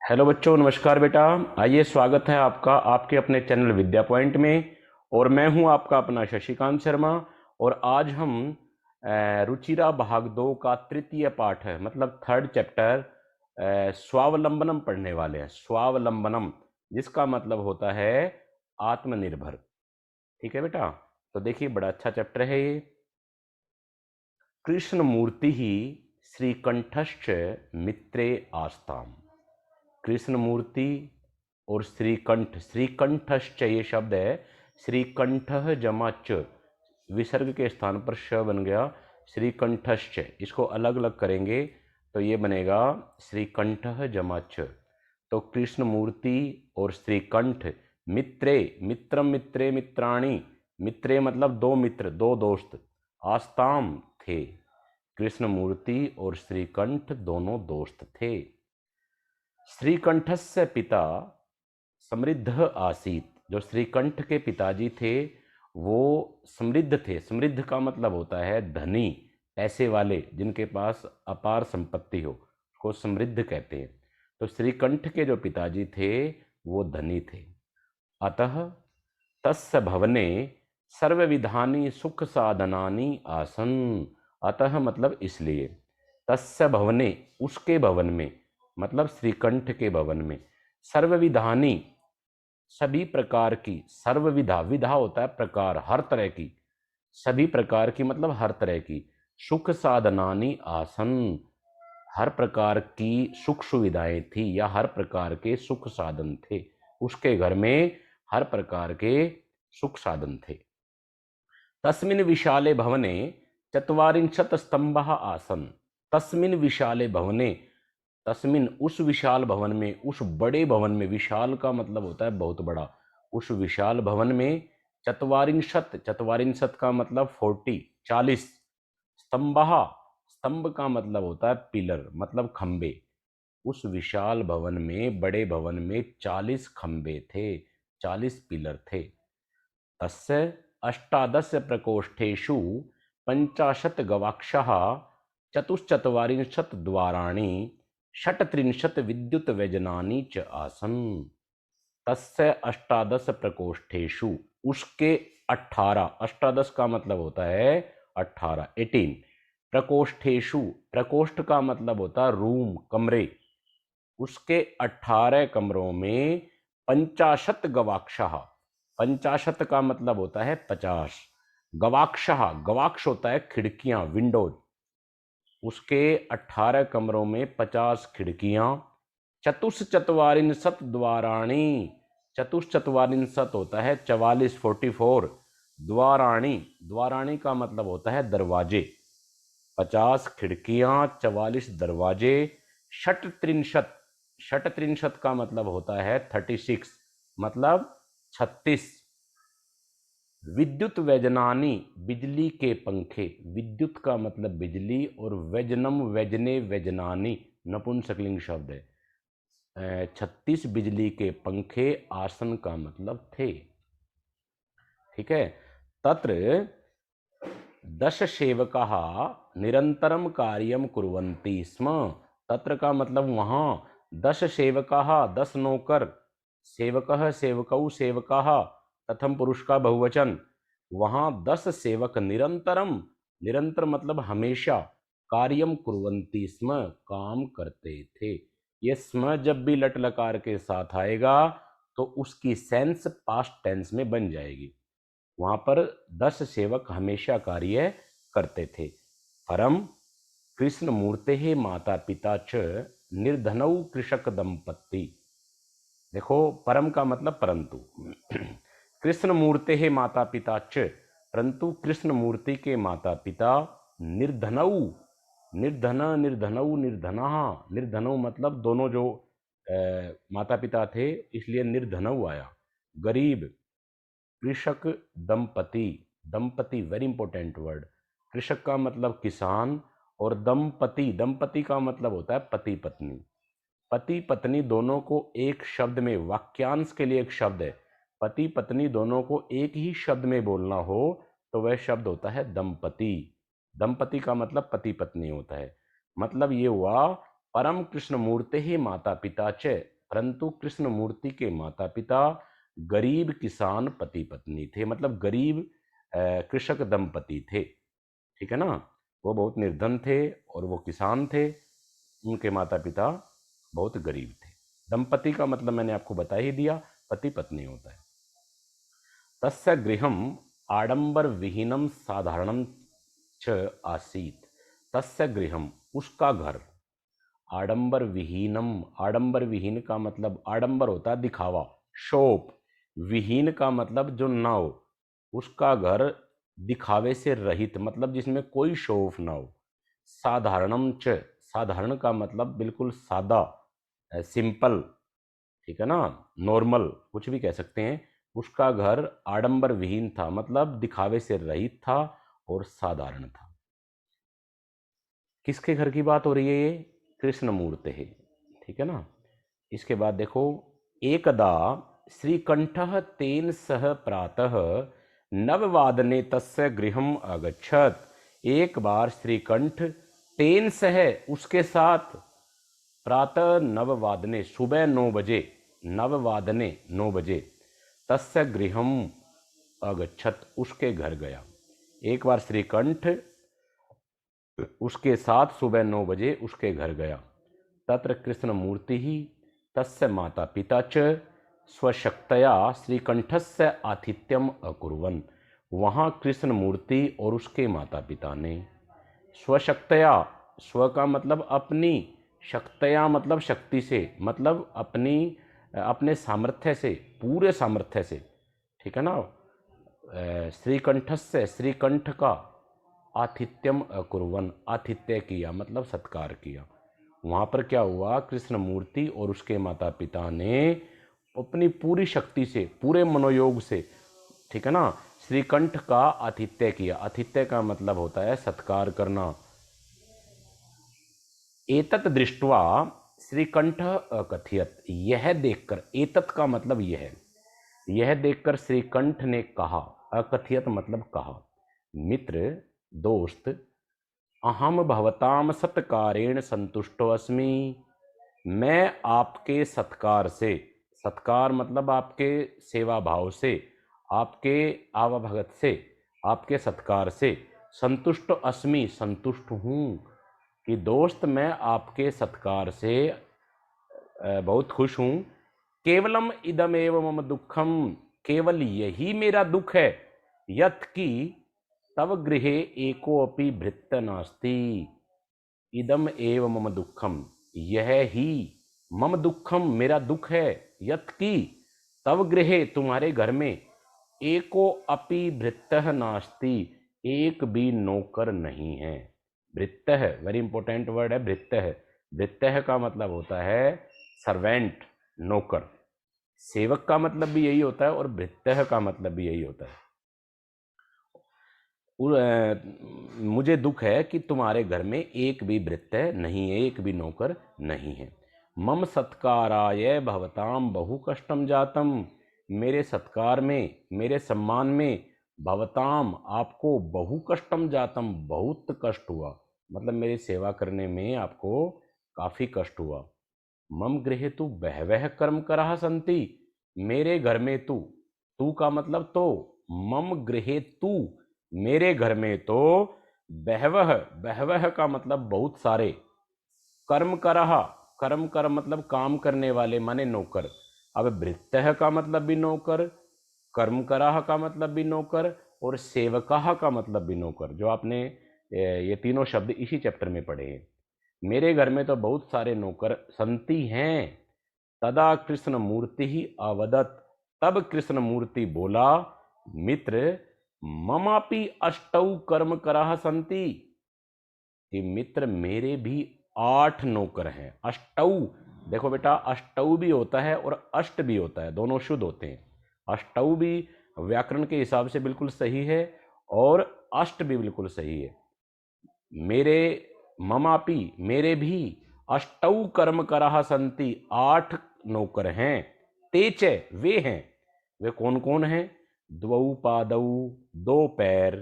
Hello बच्चों, नमस्कार बेटा। आइए, स्वागत है आपका आपके अपने चैनल विद्या पॉइंट में। और मैं हूं आपका अपना शशिकांत शर्मा। और आज हम रुचिरा भाग 2 का तृतीय पाठ है, मतलब थर्ड चैप्टर स्वावलंबनम पढ़ने वाले हैं। स्वावलंबनम, जिसका मतलब होता है आत्मनिर्भर। ठीक है बेटा, तो देखिए बड़ा अच्छा चैप्टर है ये। कृष्ण मूर्ति ही श्रीकंठश्च मित्रे आस्ताम। कृष्ण मूर्ति और श्रीकंठ, श्रीकंठश्च ये शब्द है। श्रीकंठ जमा च, विसर्ग के स्थान पर श बन गया। श्रीकंठश्च, इसको अलग अलग करेंगे तो ये बनेगा श्रीकंठ जमा च। तो कृष्ण मूर्ति और श्रीकंठ मित्रे, मित्रम मित्रे मित्राणी, मित्रे मतलब दो मित्र, दो दोस्त, आस्ताम थे। कृष्ण मूर्ति और श्रीकंठ दोनों दोस्त थे। श्रीकंठस्य पिता समृद्ध आसीत। जो श्रीकंठ के पिताजी थे वो समृद्ध थे। समृद्ध का मतलब होता है धनी, पैसे वाले, जिनके पास अपार संपत्ति हो, उसको समृद्ध कहते हैं। तो श्रीकंठ के जो पिताजी थे वो धनी थे। अतः तस्य भवने सर्वविधानि सुख साधनानि आसन। अतः मतलब इसलिए, तस्य भवने, उसके भवन में, मतलब श्रीकंठ के भवन में, सर्वविधानि, सभी प्रकार की, सर्वविधा, विधा होता है प्रकार, हर तरह की, सभी प्रकार की मतलब हर तरह की, सुख साधनानि आसन, हर प्रकार की सुख सुविधाएं थी या हर प्रकार के सुख साधन थे। उसके घर में हर प्रकार के सुख साधन थे। तस्मिन् विशाले भवने चत्वारिंशत् स्तंभः आसन। तस्मिन् विशाले भवने, तस्मिन उस विशाल भवन में, उस बड़े भवन में, विशाल का मतलब होता है बहुत बड़ा, उस विशाल भवन में चत्वारिंशत्, चत्वारिंशत् का मतलब 40, 40, स्तंभः, स्तंभ का मतलब होता है पिलर, मतलब खंबे। उस विशाल भवन में, बड़े भवन में 40 खंबे थे, 40 पिलर थे। तस्य अष्टादश प्रकोष्ठेषु पंचाशत् गवाक्षः चतुश्चत्वारिंशत् द्वाराणि षट्त्रिंशत् विद्युत व्यजनानि च आसन। तस्य अष्टादश प्रकोष्ठेषु, उसके 18, अष्टादश का मतलब होता है 18, 18, प्रकोष्ठेषु, प्रकोष्ठ का मतलब होता है रूम, कमरे, उसके 18 कमरों में पंचाशत गवाक्षः, पंचाशत का मतलब होता है 50, गवाक्षः, गवाक्ष होता है खिड़कियां, विंडोज, उसके 18 कमरों में 50 खिड़कियां। चतुश्चत्वारिंशत् द्वाराणी, चतुश्चत्वारिंशत् होता है 44, 44, द्वाराणी, द्वाराणी का मतलब होता है दरवाजे, 50 खिड़कियां, 44 दरवाजे। षट्त्रिंशत्, षट्त्रिंशत् का मतलब होता है 36, मतलब 36, विद्युत व्यजनानी, बिजली के पंखे, विद्युत का मतलब बिजली, और व्यजनम, व्यजने, व्यजनानी नपुंसकलिंग शब्द है। 36 बिजली के पंखे, आसन का मतलब थे। ठीक है। तत्र 10 सेवकाः निरंतरम कार्यम कुर्वन्ति स्म। तत्र का मतलब वहां 10 सेवकाः, 10 नौकर, सेवकः, सेवकौ, सेवकाः, प्रथम पुरुष का बहुवचन, वहां 10 सेवक निरंतरम, निरंतर मतलब हमेशा, कार्यम कुर्वन्ति स्म, काम करते थे। ये स्म जब भी लट लकार के साथ आएगा तो उसकी सेंस पास्ट टेंस में बन जाएगी। वहां पर 10 सेवक हमेशा कार्य करते थे। परम कृष्ण मूर्ते माता पिता च निर्धनौ कृषक दंपत्ति। देखो, परम का मतलब परंतु, कृष्ण मूर्ते माता पिता च, परंतु कृष्ण मूर्ति के माता पिता, निर्धनौ, निर्धन, निर्धनौ, निर्धना, निर्धनौ मतलब दोनों जो माता पिता थे, इसलिए निर्धनौ आया, गरीब। कृषक दंपति, दंपति वेरी इंपॉर्टेंट वर्ड। कृषक का मतलब किसान, और दंपति, दंपति का मतलब होता है पति पत्नी। पति पत्नी दोनों को एक शब्द में, वाक्यांश के लिए एक शब्द है, पति पत्नी दोनों को एक ही शब्द में बोलना हो तो वह शब्द होता है दंपति। दंपति का मतलब पति पत्नी होता है। मतलब ये हुआ, परम कृष्ण मूर्ते ही माता पिता च, परंतु कृष्णमूर्ति के माता पिता गरीब किसान पति पत्नी थे, मतलब गरीब कृषक दंपति थे, ठीक है ना। वो बहुत निर्धन थे और वो किसान थे, उनके माता पिता बहुत गरीब थे। दंपति का मतलब मैंने आपको बता ही दिया, पति पत्नी होता है। तस्य गृहम आडंबर विहीनम साधारणम च आसीत। तस्य गृहम, उसका घर, आडंबर विहीनम, आडंबर विहीन का मतलब, आडंबर होता है दिखावा, शोप, विहीन का मतलब जो ना हो, उसका घर दिखावे से रहित, मतलब जिसमें कोई शोफ ना हो। साधारणम च, साधारण का मतलब बिल्कुल सादा, सिंपल, ठीक है ना, नॉर्मल, कुछ भी कह सकते हैं। उसका घर आडंबर विहीन था, मतलब दिखावे से रहित था और साधारण था। किसके घर की बात हो रही है ये? कृष्णमूर्ति है, ठीक है ना। इसके बाद देखो, एकदा श्रीकंठः तेन सह प्रातः नववादने तस्य गृहम अगच्छत। एक बार श्रीकंठ तेन सह, उसके साथ, प्रातः नववादने, सुबह 9 बजे, नववादने 9 बजे, तस्य गृहम अगच्छत, उसके घर गया। एक बार श्रीकंठ उसके साथ सुबह 9 बजे उसके घर गया। तत्र कृष्ण मूर्ति ही तस्य माता पिता च स्वशक्तया श्रीकंठस्य आतिथ्यम अकुर्वन्। वहाँ कृष्ण मूर्ति और उसके माता पिता ने स्वशक्तया, स्व का मतलब अपनी, शक्तया मतलब शक्ति से, मतलब अपनी, अपने सामर्थ्य से, पूरे सामर्थ्य से, ठीक है ना। श्रीकंठस्य, श्रीकंठ का, आतिथ्यम अकुर्वन, आतिथ्य किया मतलब सत्कार किया। वहाँ पर क्या हुआ, कृष्ण मूर्ति और उसके माता पिता ने अपनी पूरी शक्ति से, पूरे मनोयोग से, ठीक है ना, श्रीकंठ का आतिथ्य किया। आतिथ्य का मतलब होता है सत्कार करना। एतत् दृष्ट्वा श्रीकंठ अकथयत, यह देखकर, एतत् का मतलब यह देखकर श्रीकंठ ने कहा, अकथयत मतलब कहा, मित्र, दोस्त, अहम भवताम सत्कारेण संतुष्टो अस्मि। मैं आपके सत्कार से, सत्कार मतलब आपके सेवा भाव से, आपके आवभगत से, आपके सत्कार से, संतुष्ट अस्मि, संतुष्ट हूँ, कि दोस्त मैं आपके सत्कार से बहुत खुश हूँ। केवलम इदमेव मम दुखम, केवल यही मेरा दुख है, यत् कि तव गृहे एकोऽपि भृत्त नास्ति। इदम एव मम दुखम, यह ही, मम दुखम मेरा दुख है, यत् कि तव गृहे तुम्हारे घर में, एको अपि भृत्तः नास्ति, एक भी नौकर नहीं है। भृत्तः, वेरी इंपॉर्टेंट वर्ड है भृत्तः। भृत्तः का मतलब होता है सर्वेंट, नौकर। सेवक का मतलब भी यही होता है और भृत्तः का मतलब भी यही होता है। मुझे दुख है कि तुम्हारे घर में एक भी भृत्य नहीं है, एक भी नौकर नहीं है। मम सत्काराय भवताम बहु कष्टम जातम, मेरे सत्कार में, मेरे सम्मान में, भवताम आपको, बहु कष्टम जातम बहुत कष्ट हुआ, मतलब मेरी सेवा करने में आपको काफ़ी कष्ट हुआ। मम गृहे तु बहवह कर्म कराः सन्ति, मेरे घर में तू, तू का मतलब तो, मम गृहे तू, मेरे घर में तो, बहवह, बहवह का मतलब बहुत सारे, कर्म करहा, कर्म कर मतलब काम करने वाले माने नौकर। अब भृत्यः का मतलब भी नौकर, कर्म कराह का मतलब भी नौकर, और सेवकाह का मतलब भी नौकर, जो आपने ये तीनों शब्द इसी चैप्टर में पढ़े हैं। मेरे घर में तो बहुत सारे नौकर संति हैं। तदा कृष्ण मूर्ति ही अवदत, तब कृष्ण मूर्ति बोला, मित्र, ममापि अष्टौ कर्म कराः सन्ति, कि मित्र मेरे भी 8 नौकर हैं। अष्टौ, देखो बेटा, अष्टौ भी होता है और अष्ट भी होता है, दोनों शुद्ध होते हैं। अष्टौ भी व्याकरण के हिसाब से बिल्कुल सही है और अष्ट भी बिल्कुल सही है। मेरे, ममापि मेरे भी, अष्टौ कर्म कराः सन्ति, 8 नौकर हैं। तेच, वे हैं, वे कौन कौन हैं? द्वौ पादौ, 2 पैर,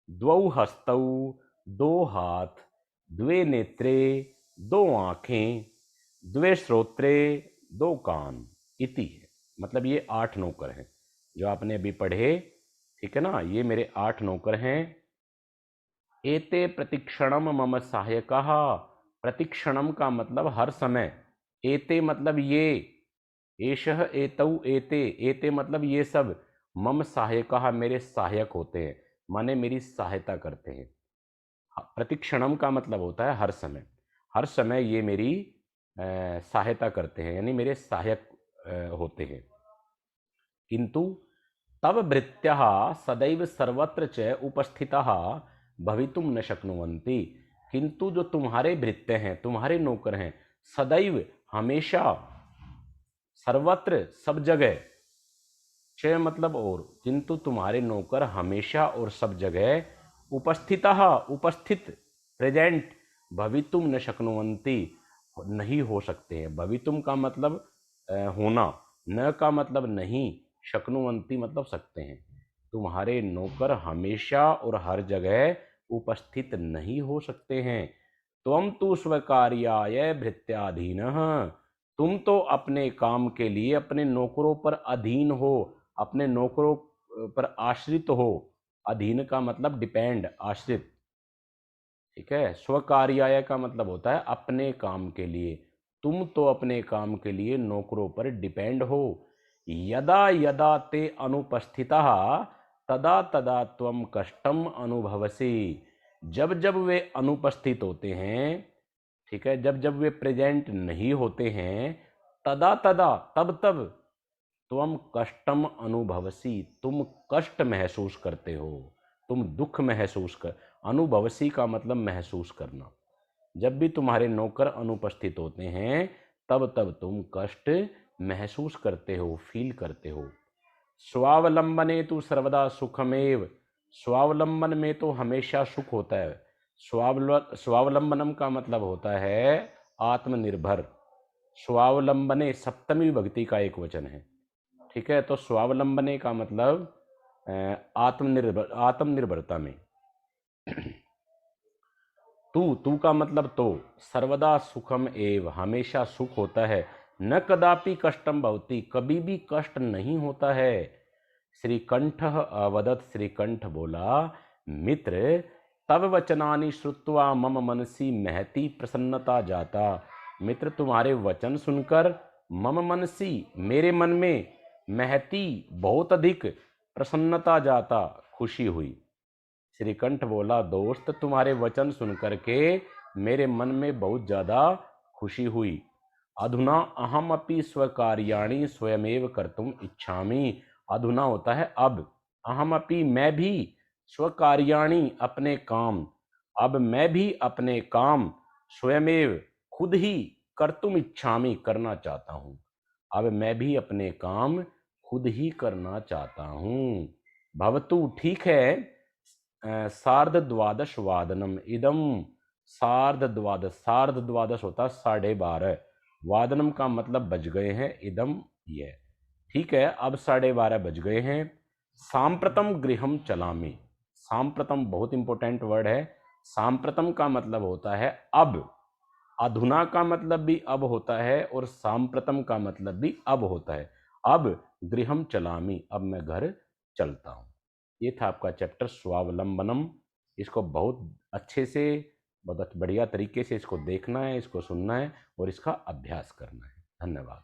द्वौ हस्तौ, 2 हाथ, द्वे नेत्रे, 2 आँखें, द्वे श्रोत्रे, 2 कान, इति है, मतलब ये 8 नौकर हैं जो आपने अभी पढ़े, ठीक है ना। ये मेरे 8 नौकर हैं। एते प्रतिक्षणम मम सहायकः, प्रतिक्षणम का मतलब हर समय, एते मतलब ये, एषः एतौ एते, एते मतलब ये सब, मम सहायकः मेरे सहायक होते हैं, माने मेरी सहायता करते हैं। प्रतिक्षणम का मतलब होता है हर समय, हर समय ये मेरी सहायता करते हैं, यानी मेरे सहायक होते हैं। किंतु तव भृत्यः सदैव सर्वत्र च उपस्थितः भवितुम न शक्नुवन्ति, किंतु जो तुम्हारे भृत्य हैं, तुम्हारे नौकर हैं, सदैव हमेशा, सर्वत्र सब जगह, च मतलब और, किंतु तुम्हारे नौकर हमेशा और सब जगह, उपस्थितः उपस्थित, प्रेजेंट, भवितुम न शक्नुवन्ति नहीं हो सकते हैं। भवितुम का मतलब होना, न का मतलब नहीं, शक्नुवन्ति मतलब सकते हैं। तुम्हारे नौकर हमेशा और हर जगह उपस्थित नहीं हो सकते हैं। त्वं तु स्वकार्याय भृत्याधीनः, तुम तो अपने काम के लिए अपने नौकरों पर अधीन हो, अपने नौकरों पर आश्रित हो। अधीन का मतलब डिपेंड, आश्रित, ठीक है। स्वकार्याय का मतलब होता है अपने काम के लिए, तुम तो अपने काम के लिए नौकरों पर डिपेंड हो। यदा यदा ते अनुपस्थितः तदा तदा त्वं कष्टम अनुभवसि, जब जब वे अनुपस्थित होते हैं, ठीक है, जब जब वे प्रेजेंट नहीं होते हैं, तदा तदा तब तब, त्वम कष्टम अनुभवसी तुम कष्ट महसूस करते हो, तुम दुख महसूस कर, अनुभवसी का मतलब महसूस करना। जब भी तुम्हारे नौकर अनुपस्थित होते हैं तब तब तुम कष्ट महसूस करते हो, फील करते हो। स्वावलंबने तो सर्वदा सुखमेव, स्वावलंबन में तो हमेशा सुख होता है। स्वावलंबनम का मतलब होता है आत्मनिर्भर। स्वावलंबने सप्तमी विभक्ति का एक वचन है, ठीक है। तो स्वावलंबने का मतलब आत्मनिर्भरता में। तू का मतलब तो, सर्वदा सुखम एव हमेशा सुख होता है, न कदापि कष्टम भवति कभी भी कष्ट नहीं होता है। श्रीकंठ अवदत, श्रीकंठ बोला, मित्र तब वचनानि श्रुत्वा मम मनसी महती प्रसन्नता जाता, मित्र तुम्हारे वचन सुनकर मम मनसी मेरे मन में, महती बहुत अधिक, प्रसन्नता जाता खुशी हुई। श्रीकंठ बोला, दोस्त तुम्हारे वचन सुनकर के मेरे मन में बहुत ज़्यादा खुशी हुई। अधुना अहम अपि स्वकार्याणि स्वयमेव कर्तुम इच्छामि, अधुना होता है अब, अहम अपि मैं भी, स्वकार्याणि अपने काम, अब मैं भी अपने काम, स्वयमेव खुद ही, कर्तुम इच्छामि करना चाहता हूँ, अब मैं भी अपने काम खुद ही करना चाहता हूँ। भवतु ठीक है, सार्ध द्वादश वादनम इदम, सार्ध द्वादश, सार्ध द्वादश होता 12:30, वादनम का मतलब बज गए हैं, इदम ये, ठीक है, अब 12:30 बज गए हैं। सांप्रतम गृहम चलामी, सांप्रतम बहुत इंपॉर्टेंट वर्ड है। सांप्रतम का मतलब होता है अब, अधुना का मतलब भी अब होता है और सांप्रतम का मतलब भी अब होता है। अब गृहम चलामी, अब मैं घर चलता हूँ। ये था आपका चैप्टर स्वावलंबनम। इसको बहुत अच्छे से, बहुत बढ़िया तरीके से इसको देखना है, इसको सुनना है और इसका अभ्यास करना है। धन्यवाद।